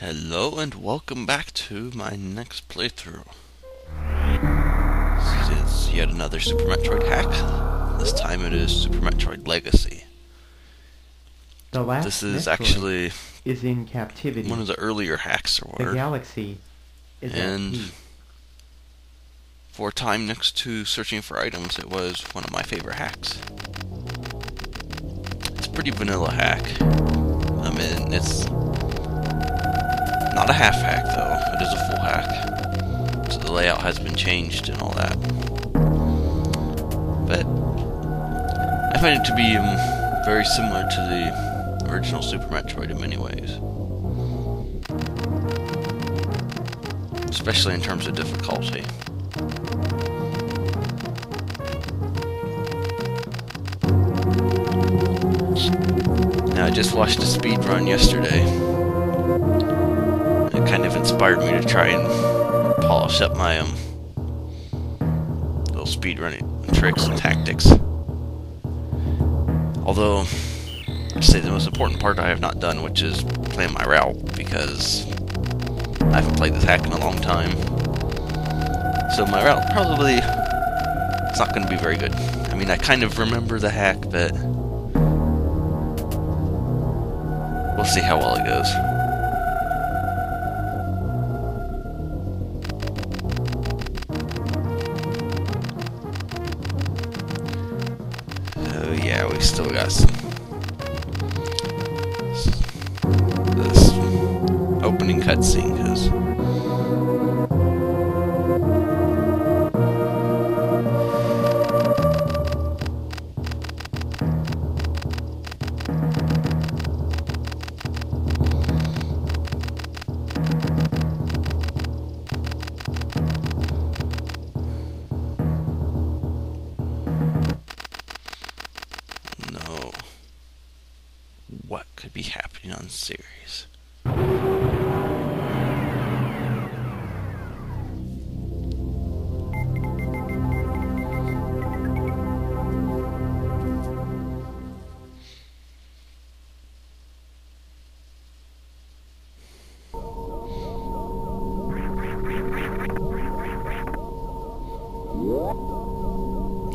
Hello and welcome back to my next playthrough. This is yet another Super Metroid hack. This time it is Super Metroid Legacy. The last This is Metroid actually is in captivity. one of the earlier hacks there The were. galaxy is at peace. For a time next to searching for items, it was one of my favorite hacks. It's a pretty vanilla hack. I mean, it's not a half hack though, it is a full hack. So the layout has been changed and all that. But I find it to be very similar to the original Super Metroid in many ways. Especially in terms of difficulty. Now, I just watched a speed run yesterday. It kind of inspired me to try and polish up my little speedrunning tricks and tactics. Although, I'd say the most important part I have not done, which is plan my route, because I haven't played this hack in a long time. So my route probably it's not going to be very good. I mean, I kind of remember the hack, but we'll see how well it goes. Oh yeah, we still got this opening cutscene, because no, what could be happening on series?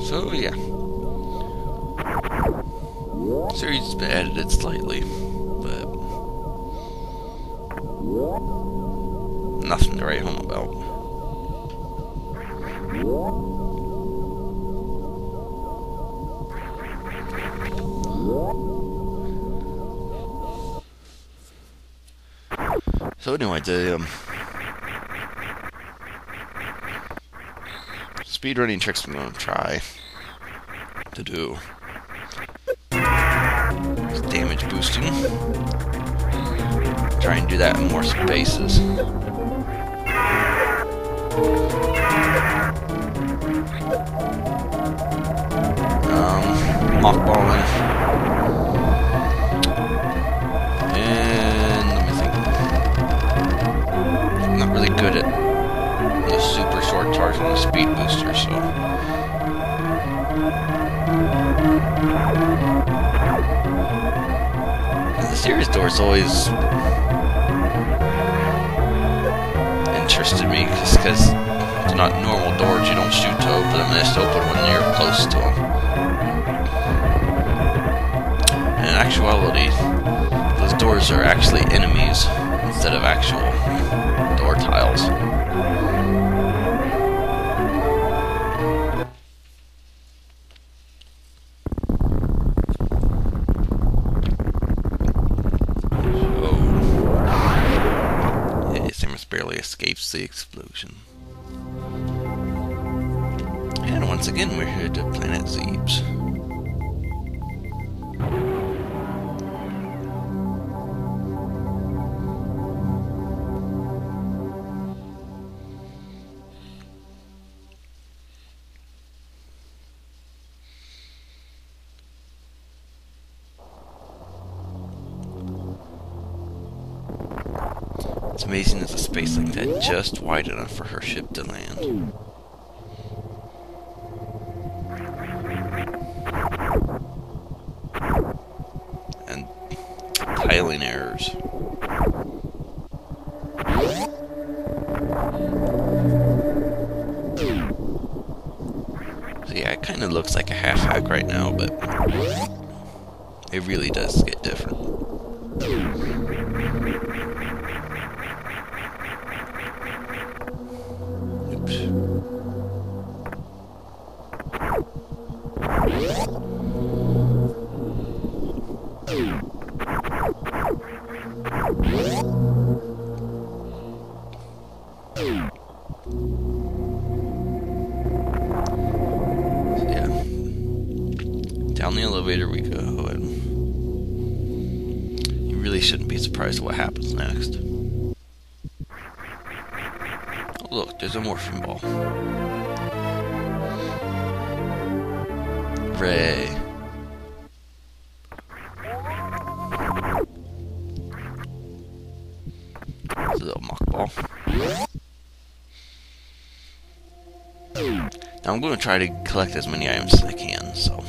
So yeah, series has been edited slightly, but nothing to write home about. So anyway, the speedrunning tricks I'm going to try to do is damage boosting. Try and do that in more spaces. Mothballing. And let me think. I'm not really good at the super short charge and the speed booster, so and the series doors always interested me because they're not normal doors. You don't shoot to open them, they just open when you're close to them. And in actuality, those doors are actually enemies instead of actual door tiles. Barely escapes the explosion. And once again, we're here to Planet Zebes. It's amazing there's a space like that just wide enough for her ship to land. And tiling errors. kind of looks like a half hack right now, but it really does get different. Down the elevator we go, and you really shouldn't be surprised at what happens next. Oh, look, there's a morphine ball. Hooray. It's a little muck ball. Now I'm going to try to collect as many items as I can, so...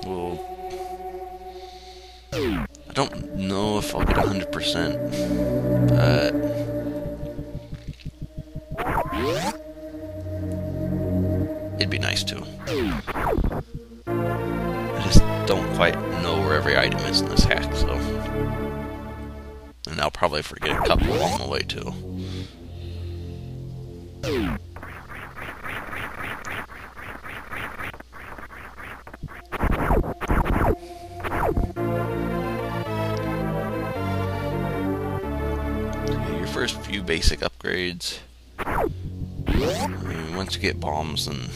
Well, I don't know if I'll get 100%, but it'd be nice to. I just don't quite know where every item is in this hack, so... And I'll probably forget a couple along the way, too. First few basic upgrades. Once you get bombs, and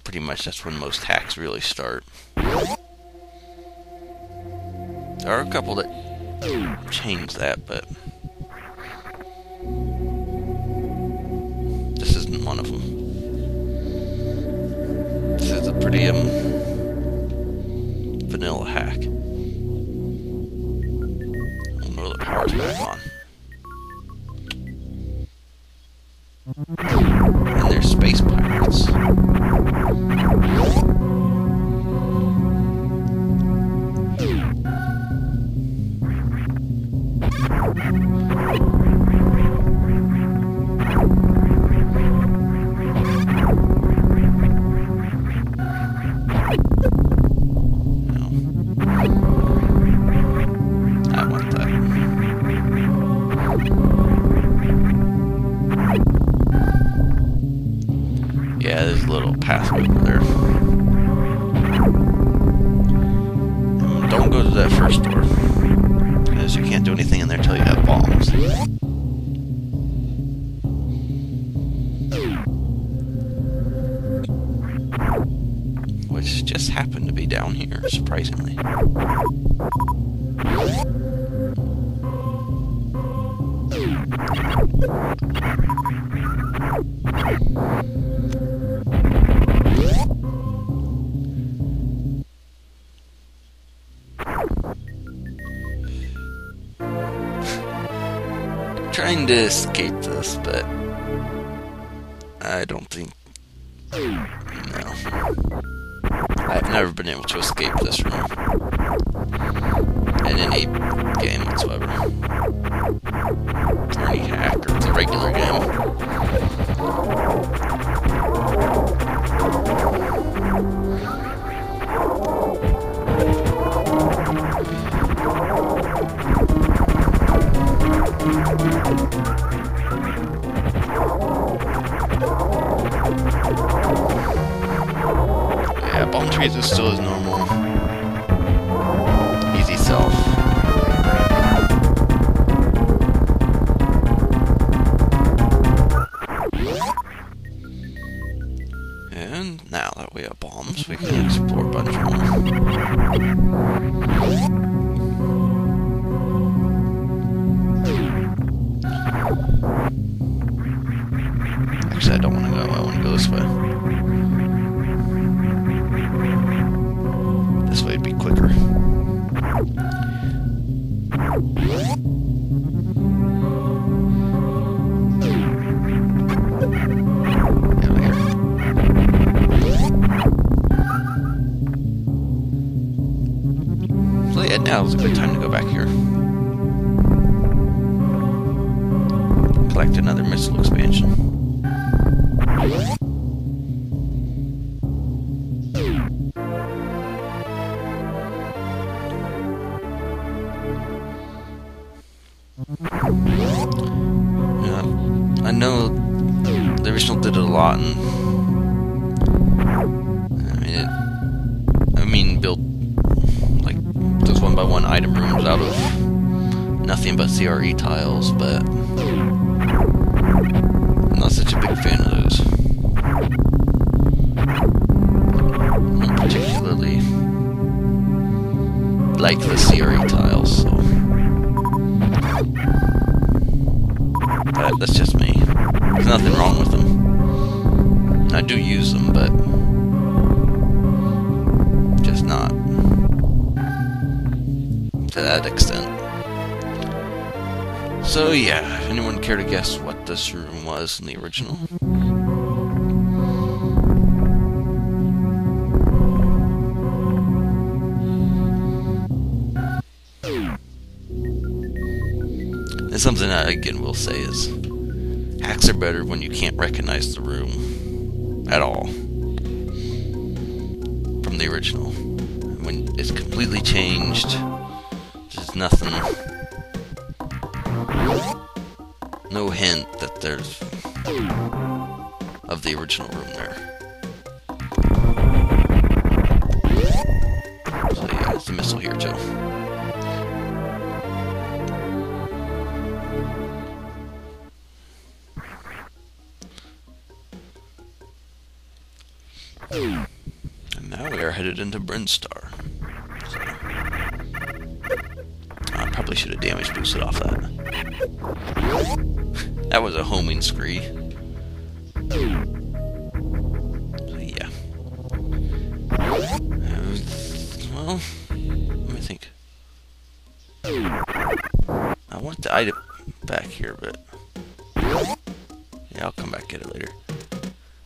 pretty much that's when most hacks really start. There are a couple that change that, but this isn't one of them. This is a pretty vanilla hack. Power's back on. And there's space pirates. Yeah, there's a little pathway over there. Don't go to that first door, because you can't do anything in there until you have bombs. Which just happened to be down here, surprisingly. Trying to escape this, but I don't think... No. I've never been able to escape this room in any game whatsoever. Or any hack, or the regular game. Yeah, bomb trees is still as normal. Easy self. And now that we have bombs, we can explore a bunch more. Actually, I don't want to go. I want to go this way. This way would be quicker. Over here. So yeah, now is a good time to go back here. collect another missile expansion. I know the original did it a lot, and I mean, built like those one-by-one item rooms out of nothing but CRE tiles, but I'm not such a big fan of those. I don't particularly like the CRE tiles, so. But that's just me. There's nothing wrong with them. I do use them, but just not to that extent. So yeah, if anyone care to guess what this room was in the original? And something that again will say is hacks are better when you can't recognize the room at all from the original. When it's completely changed, there's nothing, no hint that there's of the original room there. So yeah, it's a missile here, Joe. And now we are headed into Brinstar. So, I probably should have damage boosted off that. That was a homing scree. So yeah. Well, let me think. I want the item back here, but yeah, I'll come back get it later.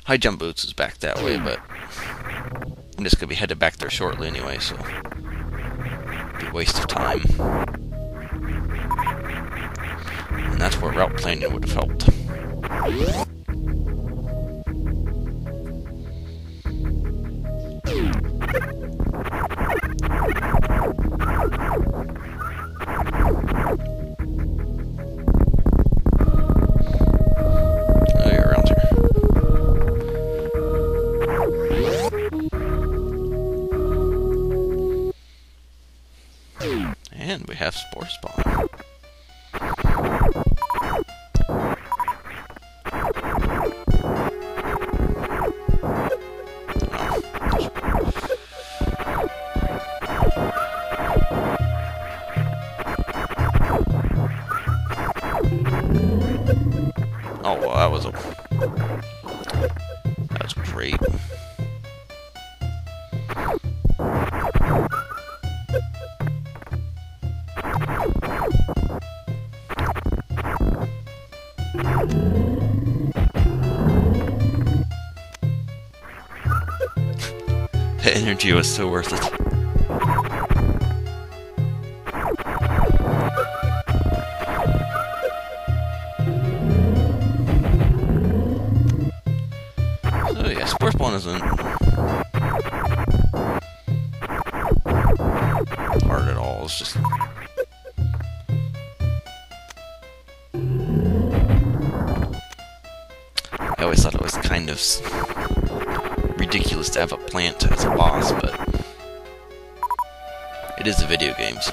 High jump boots is back that way, but I'm just gonna be headed back there shortly anyway, so be a waste of time. And that's where route planning would have helped. And we have Spore Spawn. Oh, well, that was great. The energy was so worth it. So yeah, Spore Spawn isn't hard at all. It's just I always thought it was kind of ridiculous to have a plant as a boss, but it is a video game, so.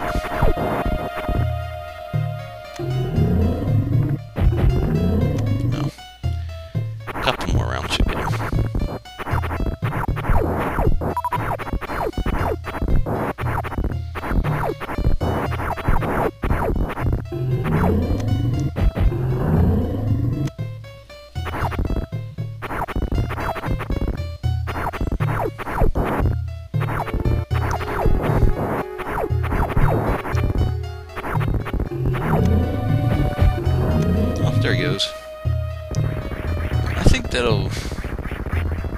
No. A couple more rounds should get him. There he goes. I think that'll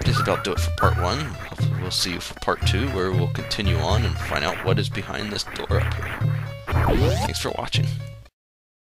just about do it for part 1. Hopefully we'll see you for part 2, where we'll continue on and find out what is behind this door up here. Thanks for watching.